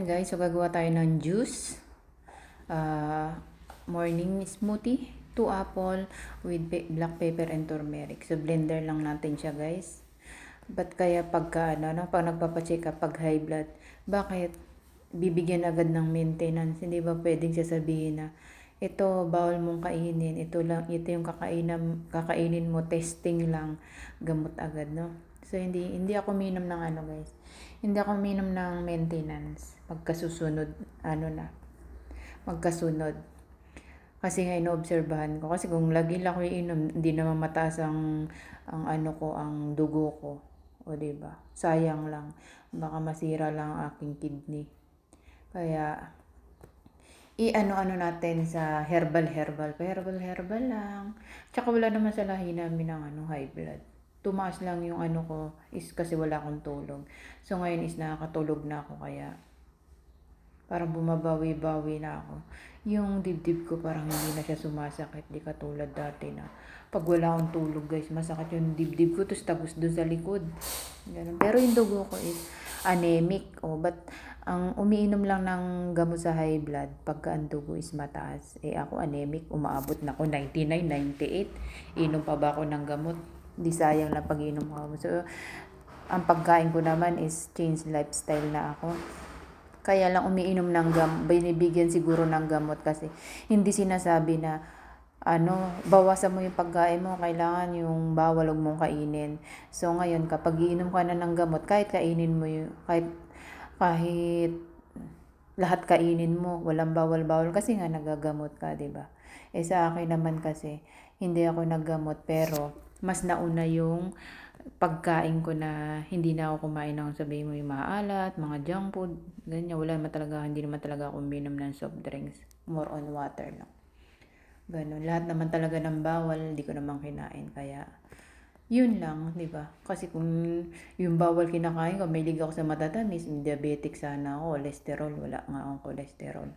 Ayan guys, so gagawa tayo ng juice. Morning smoothie. 2 apple with black pepper and turmeric. So blender lang natin siya guys. Ba't kaya pagka pag nagpapacheck up pag high blood, bakit bibigyan agad ng maintenance? Hindi ba pwedeng sasabihin na ito bawal mong kainin, ito yung kakainin mo, testing lang, gamot agad, no? So hindi ako minom ng guys. Hindi ako minom ng maintenance pagkasusunod magkasunod. Kasi nga inoobserbahan ko, kasi kung lagi lang ako iinom, hindi naman mataas ang ang dugo ko. O di ba? Sayang lang. Baka masira lang ang aking kidney. Kaya natin sa herbal lang. Tsaka wala naman sa lahi namin ng high blood. Tumaas lang yung ko is kasi wala akong tulog. So ngayon is nakakatulog na ako, kaya parang bumabawi-bawi na ako. Yung dibdib ko parang hindi na siya sumasakit, di katulad dati na pag wala akong tulog guys, masakit yung dibdib ko, tapos doon sa likod. Ganun. Pero yung dugo ko is anemic. But ang umiinom lang ng gamot sa high blood pagka ang dugo is mataas. Ako anemic, umaabot na ako 99, 98. Inom pa ba ako ng gamot? Di sayang lang pag-inom ko. So, ang pagkain ko naman is change lifestyle na ako. Kaya lang umiinom ng binibigyan siguro ng gamot kasi hindi sinasabi na bawasan mo yung pagkain mo, kailangan yung bawal huwag mong kainin. So ngayon kapag iinom ka na ng gamot, kahit kainin mo kahit lahat kainin mo, walang bawal-bawal kasi nga nagagamot ka, 'di ba? Sa akin naman kasi hindi ako naggamot, pero mas nauna yung pagkain ko na hindi na ako kumain ng sabihin mo yung maalat, mga junk food, ganyan. Hindi naman talaga ako uminom ng soft drinks. More on water lang. Ganun. Lahat naman talaga ng bawal, hindi ko naman kinain. Kaya, yun lang, di ba? Kasi kung yung bawal kinakain ko, may liga ako sa matatamis, diabetic sana ako, cholesterol, wala nga akong cholesterol.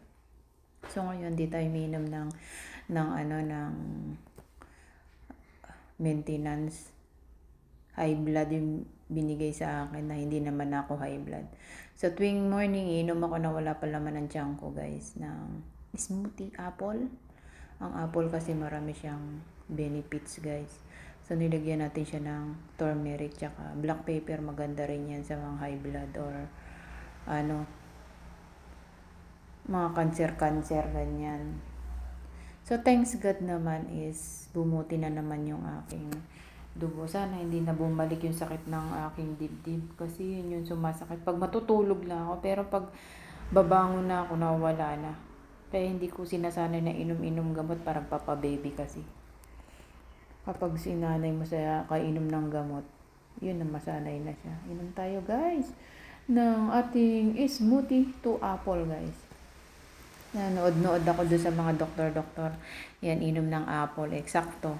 So, ngayon, di tayo uminom ng maintenance. High blood yung binigay sa akin na hindi naman ako high blood. So tuwing morning, inom ako na wala pa laman ng tiyan ko guys, ng smoothie apple. Ang apple kasi marami siyang benefits guys. So nilagyan natin siya ng turmeric tsaka black pepper, maganda rin yan sa mga high blood or mga cancer ganyan. So thanks God naman is bumuti na naman yung aking dugo. Sana hindi na bumalik yung sakit ng aking dibdib kasi yun yung sumasakit pag matutulog lang ako, pero pag babangon na ako nawala na. Kaya hindi ko sinasanay na inom-inom gamot, parang papa-baby kasi. Kapag sinanay mo sa kainom ng gamot, yun na masanay na siya. Inom tayo guys ng ating smoothie 2 apple guys. Nanood ako doon sa mga doktor. Yan, inom ng apple. Eksakto.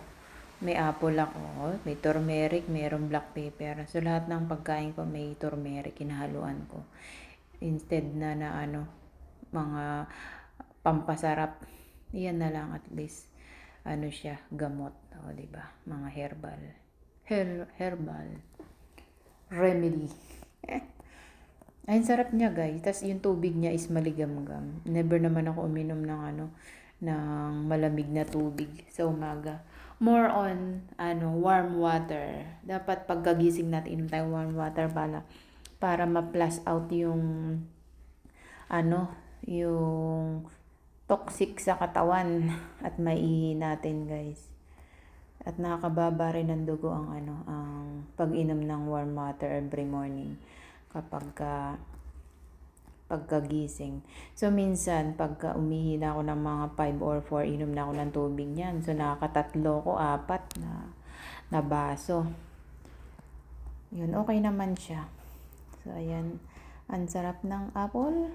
May apple ako, may turmeric, mayroong black pepper. So, lahat ng pagkain ko may turmeric, kinahaluan ko. Instead na mga pampasarap, yan na lang at least, siya, gamot. Diba? Mga herbal remedy. Ay, sarap niya guys. Tas yung tubig niya is maligamgam. Never naman ako uminom ng malamig na tubig sa umaga. More on warm water. Dapat pagkagising natin inom tayo warm water para ma-flush out yung yung toxic sa katawan at maihi natin guys. At nakakababa rin ng dugo ang pag-inom ng warm water every morning pagkagising. So, minsan, pagka umihi na ako ng mga 5 or 4, inom na ako ng tubig niyan. So, nakakatatlo ko, 4 na baso. Yun, okay naman siya. So, ayan. Ang sarap ng apple.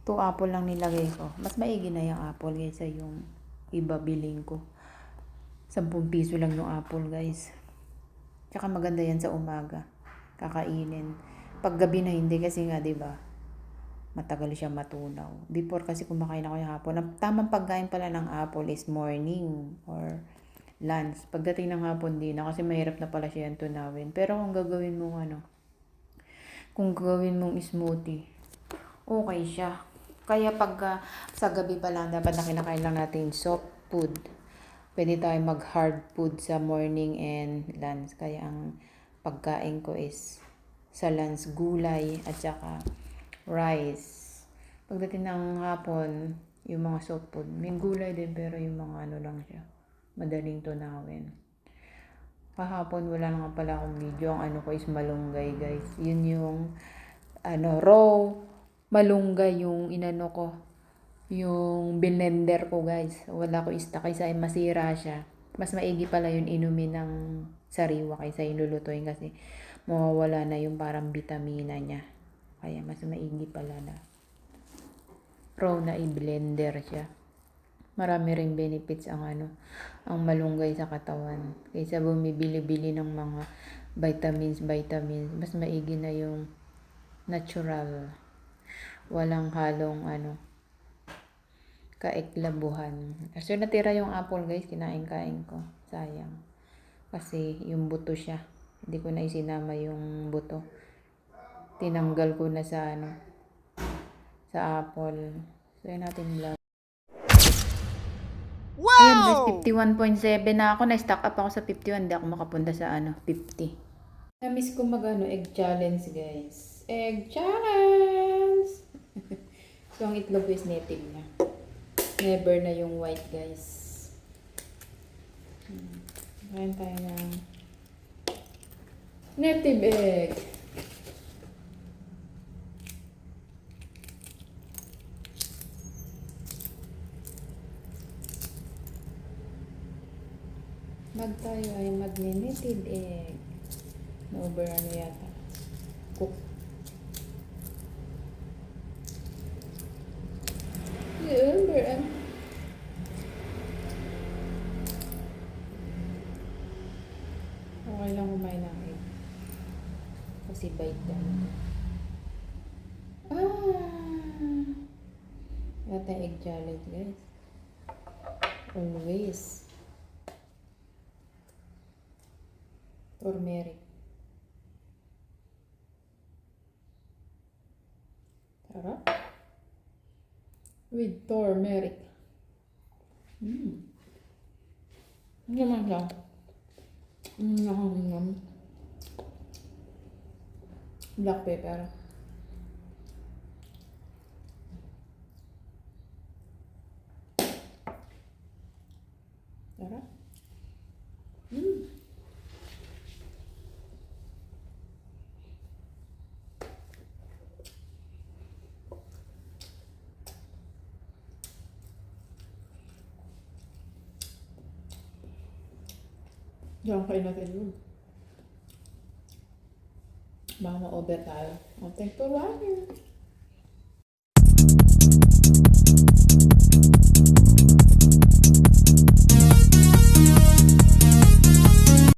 2 apple lang nilagay ko. Mas maigi na yung apple kaysa yung iba biling ko. 10 piso lang yung apple, guys. Tsaka maganda yan sa umaga. Kakainin. Pag gabi na hindi kasi nga, 'di ba? Matagal siya matunaw. Before kasi kumakain ako ng hapon. Ang tamang pagkain pala ng apple is morning or lunch. Pagdating ng hapon din na kasi mahirap na pala siya tunawin. Pero kung gagawin mong smoothie, okay siya. Kaya pagka sa gabi pa lang, dapat na kinakain lang natin soft food. Pwede tayo mag hard food sa morning and lunch. Kaya ang pagkain ko is sa lunch gulay at saka rice. Pagdating ng hapon, yung mga soft food, may gulay din pero yung mga ano lang siya. Madaling tunawin. Kahapon wala na nga pala akong video. Ang ano ko is malunggay guys. Yun yung raw malunggay yung inano ko. Yung blender ko guys. Wala ko stock kaysa masira siya. Mas maigi pala yun inumin ng sariwa kaysa yung lulutuin kasi mawawala na yung parang vitamina niya. Kaya mas maigi pala na raw na i-blender siya. Marami ring benefits ang ang malunggay sa katawan. Kaysa bumibili-bili ng mga vitamins, mas maigi na yung natural. Walang halong kaiklabuhan. So natira yung apple guys, kinain-kain ko. Sayang. Kasi yung buto siya. Hindi ko na isinama yung buto. Tinanggal ko na sa sa apple. So yun natin vlog. Wow! Ayan guys, 51.7 na ako. Na-stock up ako sa 51. Hindi ako makapunta sa 50. Na-miss ko egg challenge guys. Egg challenge! So ang itlog is native na. Never na yung white guys. Kain tayo ng native egg. Tayo ay native egg. Na-over yata. Cook. Na-over Okay lang kumain ng egg. Kasi bite lang. Yata egg challenge guys. Always. Turmeric. Sarap. With turmeric. Ano naman siya? Black pepper. Sarap. Diyan kayo natin yun. Baka ma-over tayo. Thanks for watching.